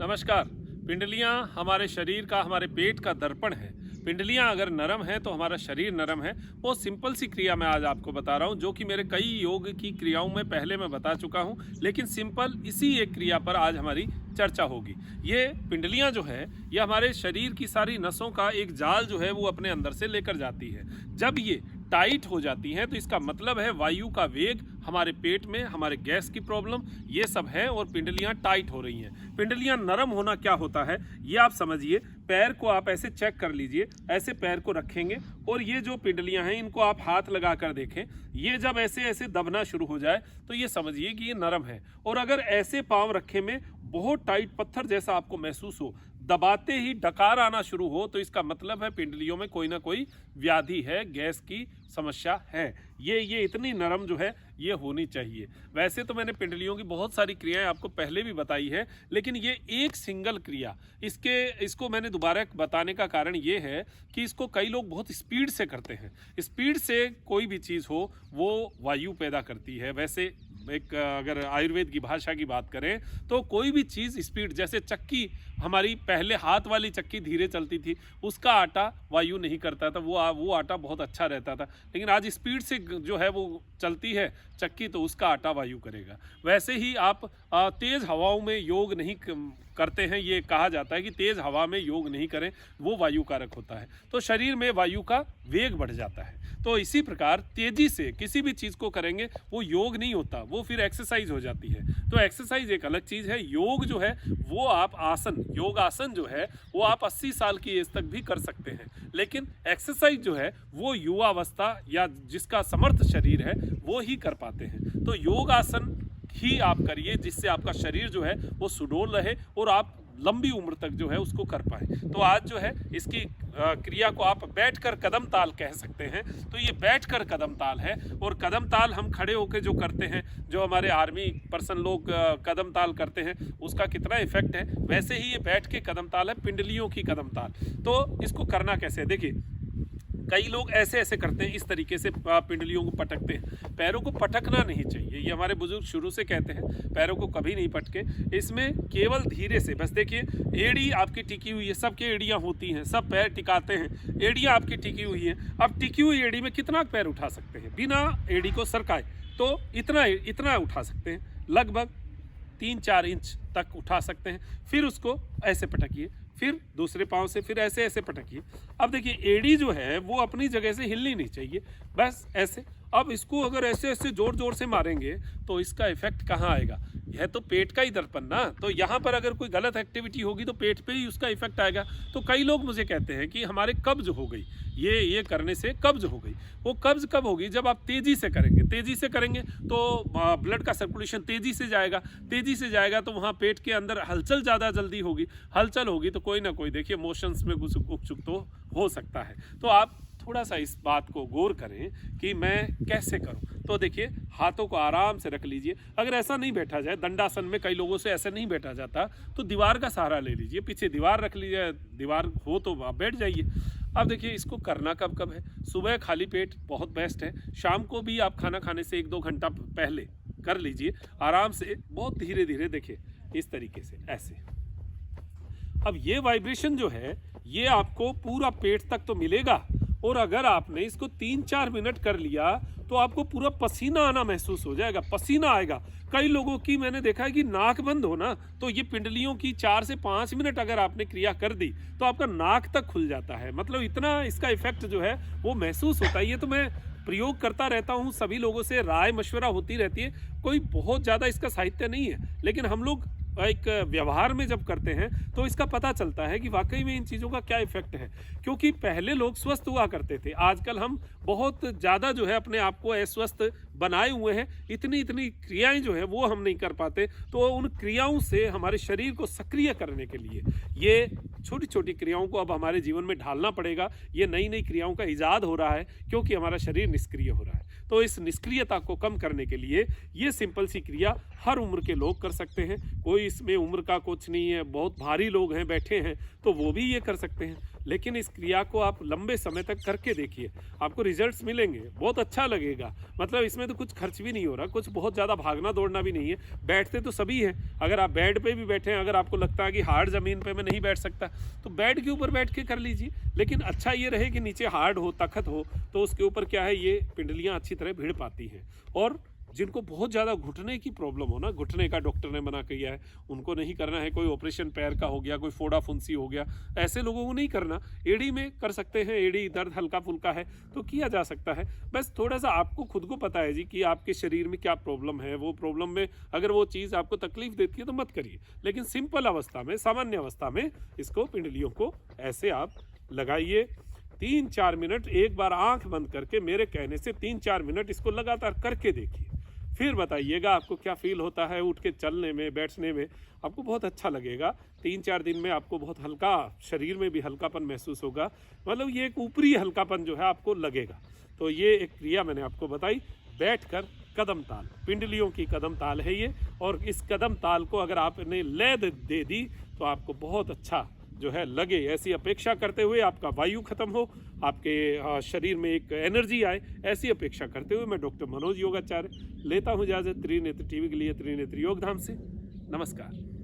नमस्कार। पिंडलियाँ हमारे शरीर का, हमारे पेट का दर्पण है। पिंडलियाँ अगर नरम है तो हमारा शरीर नरम है। वो सिंपल सी क्रिया मैं आज आपको बता रहा हूँ, जो कि मेरे कई योग की क्रियाओं में पहले मैं बता चुका हूँ, लेकिन सिंपल इसी एक क्रिया पर आज हमारी चर्चा होगी। ये पिंडलियाँ जो है, ये हमारे शरीर की सारी नसों का एक जाल जो है वो अपने अंदर से लेकर जाती है। जब ये टाइट हो जाती हैं तो इसका मतलब है वायु का वेग, हमारे पेट में हमारे गैस की प्रॉब्लम, ये सब है और पिंडलियाँ टाइट हो रही हैं। पिंडलियाँ नरम होना क्या होता है ये आप समझिए। पैर को आप ऐसे चेक कर लीजिए, ऐसे पैर को रखेंगे और ये जो पिंडलियाँ हैं इनको आप हाथ लगा कर देखें। ये जब ऐसे ऐसे दबना शुरू हो जाए तो ये समझिए कि ये नरम है। और अगर ऐसे पाँव रखे में बहुत टाइट पत्थर जैसा आपको महसूस हो, दबाते ही डकार आना शुरू हो, तो इसका मतलब है पिंडलियों में कोई ना कोई व्याधि है, गैस की समस्या है। ये इतनी नरम जो है ये होनी चाहिए। वैसे तो मैंने पिंडलियों की बहुत सारी क्रियाएं आपको पहले भी बताई है, लेकिन ये एक सिंगल क्रिया, इसको मैंने दोबारा बताने का कारण ये है कि इसको कई लोग बहुत स्पीड से करते हैं। स्पीड से कोई भी चीज़ हो वो वायु पैदा करती है। वैसे एक अगर आयुर्वेद की भाषा की बात करें तो कोई भी चीज़ स्पीड, जैसे चक्की, हमारी पहले हाथ वाली चक्की धीरे चलती थी, उसका आटा वायु नहीं करता था, वो आटा बहुत अच्छा रहता था। लेकिन आज स्पीड से जो है वो चलती है चक्की, तो उसका आटा वायु करेगा। वैसे ही आप तेज़ हवाओं में योग नहीं करते हैं। ये कहा जाता है कि तेज़ हवा में योग नहीं करें, वो वायु कारक होता है। तो शरीर में वायु का वेग बढ़ जाता है। तो इसी प्रकार तेजी से किसी भी चीज़ को करेंगे वो योग नहीं होता, वो फिर एक्सरसाइज हो जाती है। तो एक्सरसाइज एक अलग चीज़ है। योग जो है वो आप आसन, योग आसन जो है वो आप 80 साल की एज तक भी कर सकते हैं। लेकिन एक्सरसाइज जो है वो युवावस्था या जिसका समर्थ शरीर है वो ही कर पाते हैं। तो योग आसन ही आप करिए, जिससे आपका शरीर जो है वो सुडौल रहे और आप लंबी उम्र तक जो है उसको कर पाए। तो आज जो है इसकी क्रिया को आप बैठकर कदम ताल कह सकते हैं। तो ये बैठकर कदम ताल है। और कदम ताल हम खड़े होकर जो करते हैं, जो हमारे आर्मी पर्सन लोग कदम ताल करते हैं, उसका कितना इफेक्ट है, वैसे ही ये बैठ के कदम ताल है, पिंडलियों की कदम ताल। तो इसको करना कैसे है, देखिए कई लोग ऐसे ऐसे करते हैं, इस तरीके से पिंडलियों को पटकते हैं। पैरों को पटकना नहीं चाहिए, ये हमारे बुजुर्ग शुरू से कहते हैं, पैरों को कभी नहीं पटके। इसमें केवल धीरे से, बस देखिए एड़ी आपकी टिकी हुई है, सबके एड़ियाँ होती हैं, सब पैर टिकाते हैं, एड़ियाँ आपकी टिकी हुई हैं। अब टिकी हुई एड़ी में कितना पैर उठा सकते हैं बिना एड़ी को सरकाए, तो इतना उठा सकते हैं, लगभग 3-4 इंच तक उठा सकते हैं। फिर उसको ऐसे पटकिए, फिर दूसरे पाँव से फिर ऐसे ऐसे पटकिए। अब देखिए एड़ी जो है वो अपनी जगह से हिलनी नहीं चाहिए, बस ऐसे। अब इसको अगर ऐसे ऐसे जोर जोर से मारेंगे तो इसका इफेक्ट कहाँ आएगा, यह तो पेट का ही दर्पण ना। तो यहाँ पर अगर कोई गलत एक्टिविटी होगी तो पेट पे ही उसका इफेक्ट आएगा। तो कई लोग मुझे कहते हैं कि हमारे कब्ज हो गई, ये करने से कब्ज हो गई। वो कब्ज कब होगी, जब आप तेज़ी से करेंगे। तेज़ी से करेंगे तो ब्लड का सर्कुलेशन तेज़ी से जाएगा तो वहाँ पेट के अंदर हलचल ज़्यादा जल्दी होगी। हलचल होगी तो कोई ना कोई देखिए मोशंस में कुछ उपचुक तो हो सकता है। तो आप थोड़ा सा इस बात को गौर करें कि मैं कैसे करूं। तो देखिए हाथों को आराम से रख लीजिए। अगर ऐसा नहीं बैठा जाए, दंडासन में कई लोगों से ऐसे नहीं बैठा जाता, तो दीवार का सहारा ले लीजिए, पीछे दीवार रख लीजिए, दीवार हो तो आप बैठ जाइए। अब देखिए इसको करना कब कब है, सुबह खाली पेट बहुत बेस्ट है, शाम को भी आप खाना खाने से 1-2 घंटा पहले कर लीजिए आराम से, बहुत धीरे धीरे। देखिए इस तरीके से ऐसे। अब ये वाइब्रेशन जो है ये आपको पूरा पेट तक तो मिलेगा, और अगर आपने इसको 3-4 मिनट कर लिया तो आपको पूरा पसीना आना महसूस हो जाएगा, पसीना आएगा। कई लोगों की मैंने देखा है कि नाक बंद हो ना, तो ये पिंडलियों की 4 से 5 मिनट अगर आपने क्रिया कर दी तो आपका नाक तक खुल जाता है। मतलब इतना इसका इफेक्ट जो है वो महसूस होता है। ये तो मैं प्रयोग करता रहता हूँ, सभी लोगों से राय मशवरा होती रहती है। कोई बहुत ज़्यादा इसका साहित्य नहीं है, लेकिन हम लोग एक व्यवहार में जब करते हैं तो इसका पता चलता है कि वाकई में इन चीज़ों का क्या इफेक्ट है। क्योंकि पहले लोग स्वस्थ हुआ करते थे, आजकल हम बहुत ज़्यादा जो है अपने आप को अस्वस्थ बनाए हुए हैं। इतनी क्रियाएं जो है वो हम नहीं कर पाते। तो उन क्रियाओं से हमारे शरीर को सक्रिय करने के लिए ये छोटी छोटी क्रियाओं को अब हमारे जीवन में ढालना पड़ेगा। ये नई क्रियाओं का इजाद हो रहा है क्योंकि हमारा शरीर निष्क्रिय हो रहा है। तो इस निष्क्रियता को कम करने के लिए ये सिंपल सी क्रिया हर उम्र के लोग कर सकते हैं। कोई इसमें उम्र का कुछ नहीं है, बहुत भारी लोग हैं बैठे हैं तो वो भी ये कर सकते हैं। लेकिन इस क्रिया को आप लंबे समय तक करके देखिए, आपको रिजल्ट्स मिलेंगे, बहुत अच्छा लगेगा। मतलब इसमें तो कुछ खर्च भी नहीं हो रहा, कुछ बहुत ज़्यादा भागना दौड़ना भी नहीं है। बैठते तो सभी हैं, अगर आप बेड पे भी बैठे हैं, अगर आपको लगता है कि हार्ड ज़मीन पे मैं नहीं बैठ सकता, तो बेड के ऊपर बैठ के कर लीजिए। लेकिन अच्छा ये रहे कि नीचे हार्ड हो, तख्त हो, तो उसके ऊपर क्या है, ये पिंडलियाँ अच्छी तरह भिड़ पाती हैं। और जिनको बहुत ज़्यादा घुटने की प्रॉब्लम हो ना, घुटने का डॉक्टर ने मना किया है, उनको नहीं करना है, कोई ऑपरेशन पैर का हो गया, कोई फोड़ा फुंसी हो गया, ऐसे लोगों को नहीं करना। एड़ी में कर सकते हैं, एड़ी दर्द हल्का फुल्का है तो किया जा सकता है। बस थोड़ा सा आपको खुद को पता है जी कि आपके शरीर में क्या प्रॉब्लम है, वो प्रॉब्लम में अगर वो चीज़ आपको तकलीफ देती है तो मत करिए। लेकिन सिंपल अवस्था में, सामान्य अवस्था में इसको, पिंडलियों को ऐसे आप लगाइए 3-4 मिनट, एक बार आंख बंद करके मेरे कहने से 3-4 मिनट इसको लगातार करके देखिए, फिर बताइएगा आपको क्या फील होता है। उठ के चलने में, बैठने में आपको बहुत अच्छा लगेगा। 3-4 दिन में आपको बहुत हल्का, शरीर में भी हल्कापन महसूस होगा। मतलब ये एक ऊपरी हल्कापन जो है आपको लगेगा। तो ये एक क्रिया मैंने आपको बताई, बैठकर कदम ताल, पिंडलियों की कदम ताल है ये। और इस कदम ताल को अगर आपने लय दे दी तो आपको बहुत अच्छा जो है लगे, ऐसी अपेक्षा करते हुए, आपका वायु खत्म हो, आपके शरीर में एक एनर्जी आए, ऐसी अपेक्षा करते हुए मैं डॉक्टर मनोज योगाचार्य लेता हूँ इजाज़त त्रिनेत्र टीवी के लिए, त्रिनेत्र योगधाम से। नमस्कार।